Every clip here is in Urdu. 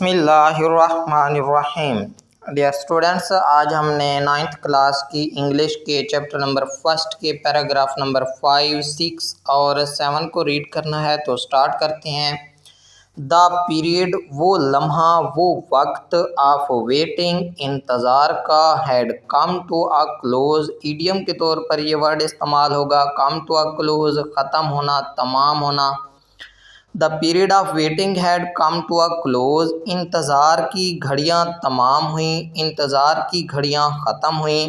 بسم اللہ الرحمن الرحیم۔ ڈیئر اسٹوڈنٹس، آج ہم نے 9th کلاس کی انگلش کے چیپٹر نمبر 1 کے پیراگراف نمبر 5، 6 اور 7 کو ریڈ کرنا ہے، تو سٹارٹ کرتے ہیں۔ دا پیریڈ، وہ لمحہ، وہ وقت، آف ویٹنگ، انتظار کا، had come to a close, idiom کے طور پر یہ ورڈ استعمال ہوگا، کم ٹو اے کلوز، ختم ہونا، تمام ہونا۔ The period of waiting had come to a close, انتظار کی گھڑیاں تمام ہوئیں، انتظار کی گھڑیاں ختم ہوئیں،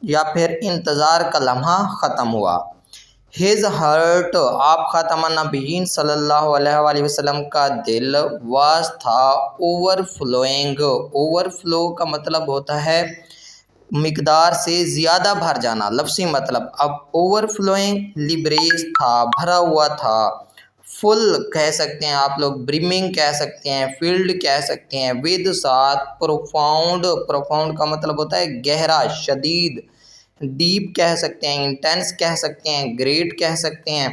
یا پھر انتظار کا لمحہ ختم ہوا۔ ہز ہارٹ، آپ خاتم النبیین صلی اللہ علیہ وآلہ وسلم کا دل، واز تھا، اوور فلوئنگ، اوور فلو کا مطلب ہوتا ہے مقدار سے زیادہ بھر جانا، لفظی مطلب۔ اب اوور فلوئنگ لبریز تھا، بھرا ہوا تھا، فل کہہ سکتے ہیں آپ لوگ، برمنگ کہہ سکتے ہیں، فیلڈ کہہ سکتے ہیں، ود ساتھ، پروفاؤنڈ، پروفاؤنڈ کا مطلب ہوتا ہے گہرا، شدید، ڈیپ کہہ سکتے ہیں، انٹینس کہہ سکتے ہیں، گریٹ کہہ سکتے ہیں۔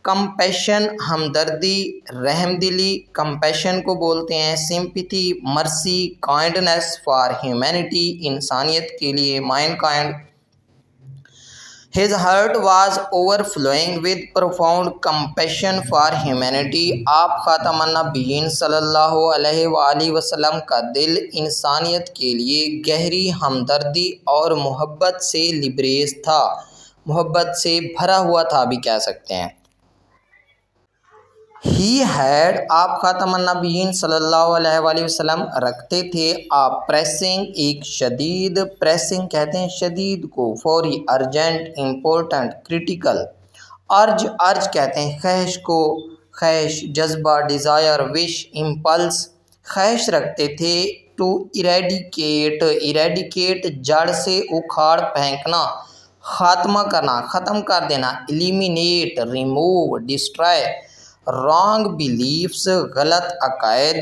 کمپیشن، ہمدردی، رحم دلی، کمپیشن کو بولتے ہیں سمپتھی، مرسی، کائنڈنس فار ہیومینٹی، انسانیت کے لیے، mine kind. His heart was overflowing with profound compassion for humanity. آپ خاتم النبیین صلی اللہ علیہ وآلہ وسلم کا دل انسانیت کے لیے گہری ہمدردی اور محبت سے لبریز تھا، محبت سے بھرا ہوا تھا بھی کہہ سکتے ہیں۔ ہی ہیڈ، آپ خاتم النبیین صلی اللہ علیہ وآلہ وسلم رکھتے تھے، آپ پریسنگ، ایک شدید، پریسنگ کہتے ہیں شدید کو، فوری، ارجنٹ، امپورٹنٹ، کریٹیکل۔ ارج، ارج کہتے ہیں خواہش کو، خواہش، جذبہ، ڈیزائر، وش، امپلس، خواہش رکھتے تھے ٹو ایریڈیکیٹ، ایریڈیکیٹ جڑ سے اکھاڑ پھینکنا، خاتمہ کرنا، ختم کر دینا، ایلیمینیٹ، ریموو، ڈسٹرائے۔ رانگ بیلیفس، غلط عقائد،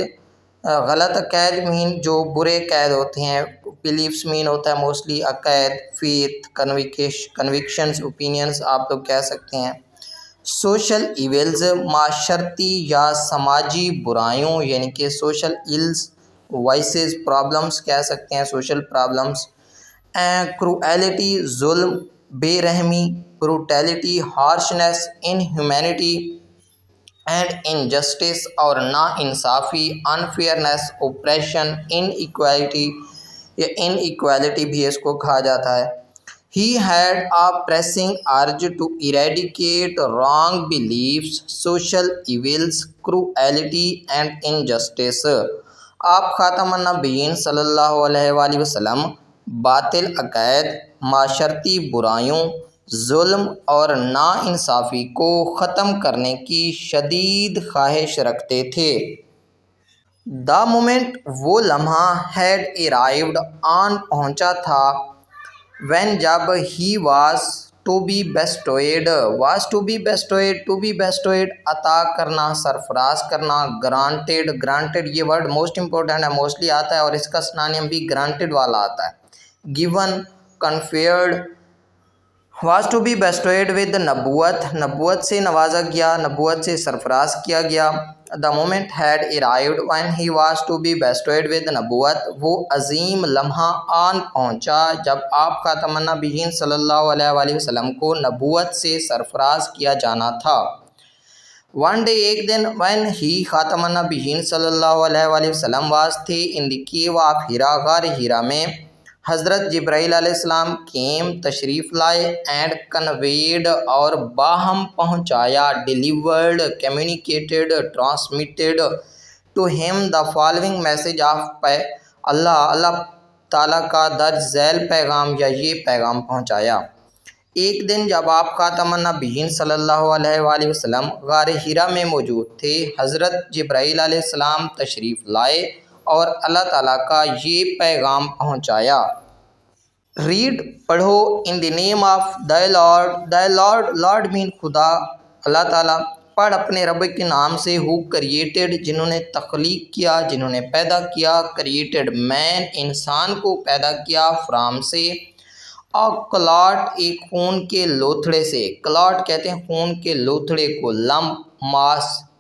غلط عقائد مین جو برے عقائد ہوتے ہیں، بیلیفس مین ہوتا ہے موسٹلی عقائد، فیتھ، کنوکشنز، اوپینینز آپ لوگ کہہ سکتے ہیں۔ سوشل ایونلز، معاشرتی یا سماجی برائیوں، یعنی کہ سوشل ایلز، وائسز، پرابلمز کہہ سکتے ہیں، سوشل پرابلمز۔ کروئلٹی، ظلم، بے رحمی، بروٹیلٹی، ہارشنس، انہیومینٹی اینڈ انجسٹس، اور نا انصافی، انفیئرنیس، اوپریشن، ان ایکوالٹی، یا ان ایکوالٹی بھی اس کو کہا جاتا ہے۔ He had a pressing urge to eradicate wrong beliefs, social evils, cruelty and injustice. آپ خاتم النبیین صلی اللہ علیہ وآلہ وسلم باطل عقائد، معاشرتی برائیوں، ظلم اور ناانصافی کو ختم کرنے کی شدید خواہش رکھتے تھے۔ دا مومنٹ، وہ لمحہ، ہیڈ ارائیوڈ، آن پہنچا تھا، وین جب، he was to be bestowed, was to be bestowed, to be bestowed عطا کرنا، سرفراز کرنا، گرانٹیڈ، گرانٹیڈ یہ ورڈ موسٹ امپورٹنٹ ہے، موسٹلی آتا ہے اور اس کا سنونیم بھی گرانٹیڈ والا آتا ہے۔ Given, conferred, was to be bestowed with نبوت، نبوت سے نوازا گیا، نبوت سے سرفراز کیا گیا۔ The moment had arrived when he was to be bestowed with نبوت، وہ عظیم لمحہ آن پہنچا جب آپ خاتم النبیین صلی اللہ علیہ وآلہ وسلم کو نبوت سے سرفراز کیا جانا تھا۔ ون ڈے، ایک دن، وین ہی خاتم النبیین صلی اللہ علیہ وآلہ وسلم واز تھے ان دی کیو آف ہیرا، غار ہیرا میں، حضرت جبرائیل علیہ السلام کیم، تشریف لائے، اینڈ کنویڈ، اور باہم پہنچایا، delivered, communicated, transmitted, to him the following message of اللہ تعالیٰ کا درج ذیل پیغام، یا یہ پیغام پہنچایا۔ ایک دن جب آپ خاتم النبیین صلی اللہ علیہ وآلہ وسلم غار ہیرا میں موجود تھے، حضرت جبرائیل علیہ السلام تشریف لائے اور اللہ تعالیٰ کا یہ پیغام پہنچایا۔ ریڈ، پڑھو، in the name of the Lord, the Lord, Lord مین خدا، اللہ تعالیٰ، پڑھ اپنے رب کے نام سے، ہو کریٹڈ، جنہوں نے تخلیق کیا، جنہوں نے پیدا کیا، کریٹڈ مین، انسان کو پیدا کیا، فرام سے، کلاٹ، ایک خون کے لوتھڑے سے، کلاٹ کہتے ہیں خون کے لوتھڑے کو، lamp, mass,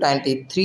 23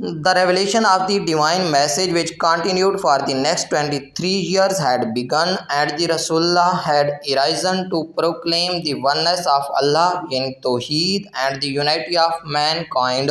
The revelation of the divine message which continued for the next 23 years had begun, and the Rasulullah had arisen to proclaim the oneness of Allah in Tawheed and the unity of mankind.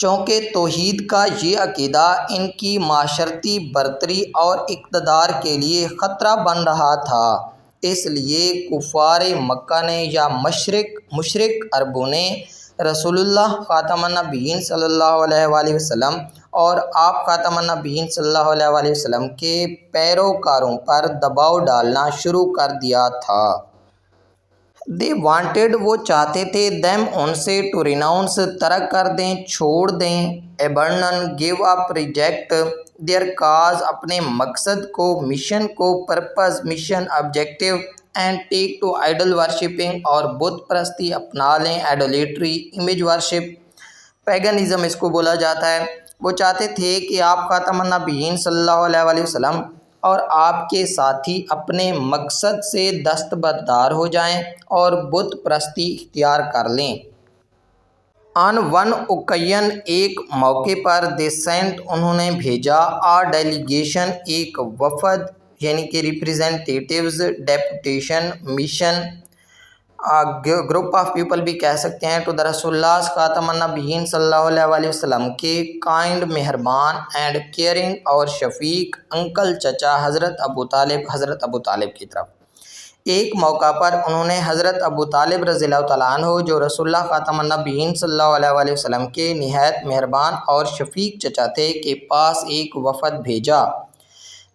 چونکہ توحید کا یہ عقیدہ ان کی معاشرتی برتری اور اقتدار کے لیے خطرہ بن رہا تھا، اس لیے کفار مکہ نے یا مشرک عربوں نے رسول اللہ خاتم النبیین صلی اللہ علیہ وآلہ وسلم اور آپ خاتم النبیین صلی اللہ علیہ وآلہ وسلم کے پیروکاروں پر دباؤ ڈالنا شروع کر دیا تھا۔ دے وانٹیڈ، وہ چاہتے تھے، دیم ان سے، ٹو ریناؤنس، ترک کر دیں، چھوڑ دیں، abandon, give up, reject, their cause, اپنے مقصد کو، مشن کو، purpose, mission, objective, and take to idol worshipping, اور بت پرستی اپنا لیں، آئیڈولیٹری، امیج ورشپ، پیگنزم اس کو بولا جاتا ہے۔ وہ چاہتے تھے کہ آپ خاتم النبیین صلی اللہ علیہ وآلہ وسلم اور آپ کے ساتھی اپنے مقصد سے دستبردار ہو جائیں اور بت پرستی اختیار کر لیں۔ آن ون اوکیژن، ایک موقع پر، دے سینٹ، انہوں نے بھیجا، آ ڈیلیگیشن، ایک وفد یعنی کہ representatives, deputation, mission, group of people بھی کہہ سکتے ہیں، ٹو دا رسول اللہ خاتم النبیین صلی اللہ علیہ وآلہ وسلم کے کائنڈ، مہربان، اینڈ کیئرنگ اور شفیق انکل، چچا حضرت ابو طالب کی طرف۔ ایک موقع پر انہوں نے حضرت ابو طالب رضی اللہ تعالیٰ عنہ جو رسول اللہ خاتم النبیین صلی اللہ علیہ وآلہ وسلم کے نہایت مہربان اور شفیق چچا تھے کے پاس ایک وفد بھیجا۔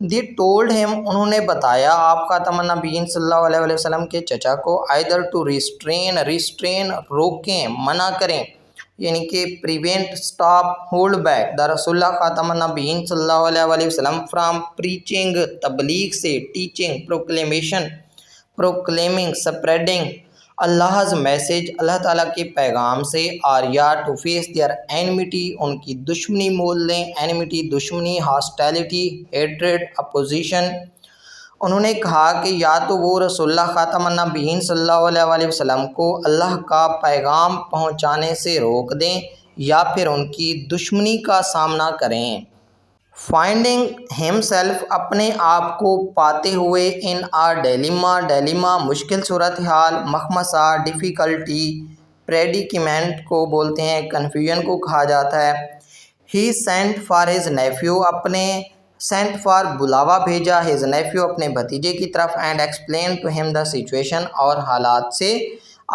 دی ٹولڈ ہم، انہوں نے بتایا آپ خاتم النبیین صلی اللہ علیہ وآلہ وسلم کے چچا کو، آئدر ٹو ریسٹرین، روکیں، منع کریں، یعنی کہ پریونٹ، سٹاپ، ہولڈ بیک، دا رسول اللہ خاتم النبیین صلی اللہ علیہ وآلہ وسلم فرام پریچنگ، تبلیغ سے، ٹیچنگ، پروکلیمیشن، پروکلیمنگ، سپریڈنگ اللہ's میسج، اللہ تعالیٰ کے پیغام سے، آریا، ٹو فیس دیئر اینمیٹی، ان کی دشمنی مول لیں، اینمیٹی دشمنی، ہاسٹیلٹی، ہیٹریڈ، اپوزیشن۔ انہوں نے کہا کہ یا تو وہ رسول اللہ خاتم النبیین صلی اللہ علیہ وآلہ وسلم کو اللہ کا پیغام پہنچانے سے روک دیں یا پھر ان کی دشمنی کا سامنا کریں۔ فائنڈنگ ہمسیلف، اپنے آپ کو پاتے ہوئے، ان آ ڈیلیما، مشکل صورتحال، مخمصہ، ڈیفیکلٹی، پریڈیکیمنٹ کو بولتے ہیں، کنفیوژن کو کہا جاتا ہے۔ ہی سینٹ فار ہز نیفیو، اپنے سینٹ فار بلاوا بھیجا، ہز نیفیو اپنے بھتیجے کی طرف، and explain to him the situation, اور حالات سے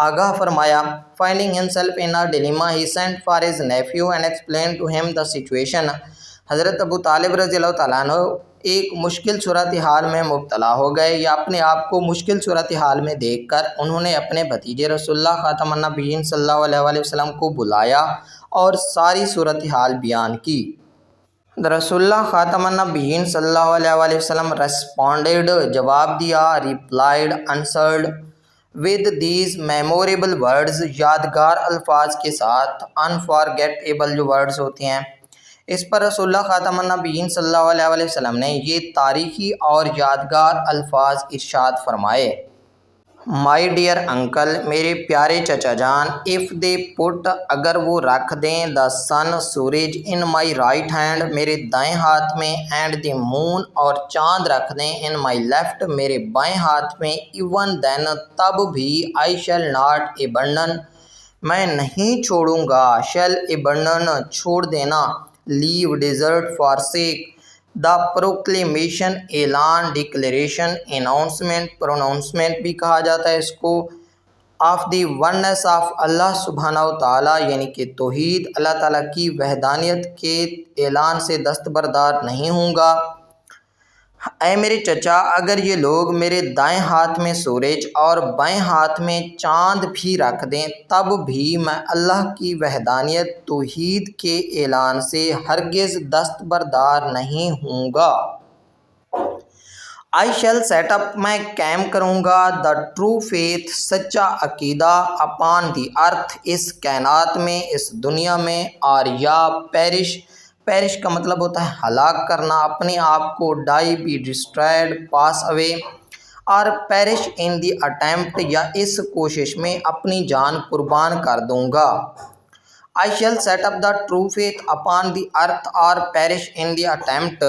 آگاہ فرمایا۔ Finding himself in a dilemma, he sent for his nephew and explain to him the situation, حضرت ابو طالب رضی اللہ تعالیٰ عنہ ایک مشکل صورتحال میں مبتلا ہو گئے یا اپنے آپ کو مشکل صورتحال میں دیکھ کر انہوں نے اپنے بھتیجے رسول اللہ خاتم النبیین صلی اللہ علیہ وآلہ وسلم کو بلایا اور ساری صورتحال بیان کی۔ رسول اللہ خاتم النبیین صلی اللہ علیہ وآلہ وسلم ریسپونڈیڈ، جواب دیا، replied, answered, with these memorable words, یادگار الفاظ کے ساتھ، انفارگیٹیبل جو ورڈز ہوتے ہیں۔ اس پر رسول اللہ خاتم النبیین صلی اللہ علیہ وآلہ وسلم نے یہ تاریخی اور یادگار الفاظ ارشاد فرمائے۔ مائی ڈیئر انکل، میرے پیارے چچا جان، اف دے پٹ، اگر وہ رکھ دیں، دا سن، سورج، ان مائی رائٹ ہینڈ، میرے دائیں ہاتھ میں، اینڈ دی مون، اور چاند رکھ دیں، ان مائی لیفٹ، میرے بائیں ہاتھ میں، ایون دین، تب بھی، آئی شیل ناٹ ایبنڈن، میں نہیں چھوڑوں گا، شیل ایبنڈن، چھوڑ دینا، لیو، ڈیزرٹ، فارسیک، دا پروکلیمیشن، اعلان، ڈکلیریشن، اناؤنسمنٹ، پروناؤنسمنٹ بھی کہا جاتا ہے اس کو، آف دی وننس آف اللہ سبحانہ و تعالیٰ، یعنی کہ توحید، اللہ تعالیٰ کی وحدانیت کے اعلان سے دستبردار نہیں ہوں گا۔ اے میرے چچا، اگر یہ لوگ میرے دائیں ہاتھ میں سورج اور بائیں ہاتھ میں چاند بھی رکھ دیں، تب بھی میں اللہ کی وحدانیت، توحید کے اعلان سے ہرگز دستبردار نہیں ہوں گا۔ آئی شیل سیٹ اپ، میں قائم کروں گا، دا ٹرو فیتھ، سچا عقیدہ، اپان دی ارتھ، اس کائنات میں، اس دنیا میں، آریا، پیرش کا مطلب ہوتا ہے ہلاک کرنا، اپنے آپ کو، ڈائی، بی ڈسٹرائڈ، پاس اوے، اور پیرش ان دی اٹیمپٹ، یا اس کوشش میں اپنی جان قربان کر دوں گا۔ I shall set up the true faith upon the earth اور پیرش ان دی اٹیمپٹ،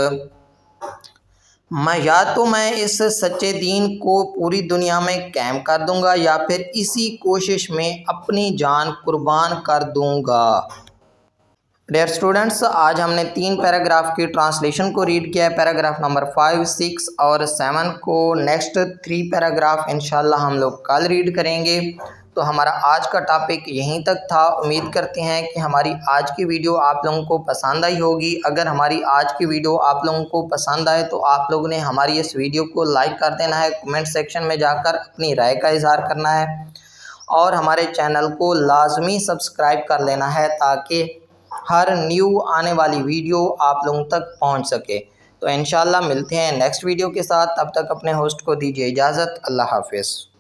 یا تو میں اس سچے دین کو پوری دنیا میں قائم کر دوں گا یا پھر اسی کوشش میں اپنی جان قربان کر دوں گا۔ ڈیئر اسٹوڈنٹس، آج ہم نے 3 پیراگراف کی ٹرانسلیشن کو ریڈ کیا ہے، پیراگراف نمبر 5، 6 اور 7 کو۔ نیکسٹ 3 پیراگراف انشاءاللہ ہم لوگ کل ریڈ کریں گے۔ تو ہمارا آج کا ٹاپک یہیں تک تھا۔ امید کرتے ہیں کہ ہماری آج کی ویڈیو آپ لوگوں کو پسند آئی ہوگی۔ اگر ہماری آج کی ویڈیو آپ لوگوں کو پسند آئے تو آپ لوگوں نے ہماری اس ویڈیو کو لائک کر دینا ہے، کمنٹ سیکشن میں جا کر اپنی رائے کا اظہار کرنا ہے اور ہمارے چینل کو لازمی سبسکرائب کر لینا ہے تاکہ ہر نیو آنے والی ویڈیو آپ لوگوں تک پہنچ سکے۔ تو انشاءاللہ ملتے ہیں نیکسٹ ویڈیو کے ساتھ، تب تک اپنے ہوسٹ کو دیجیے اجازت۔ اللہ حافظ۔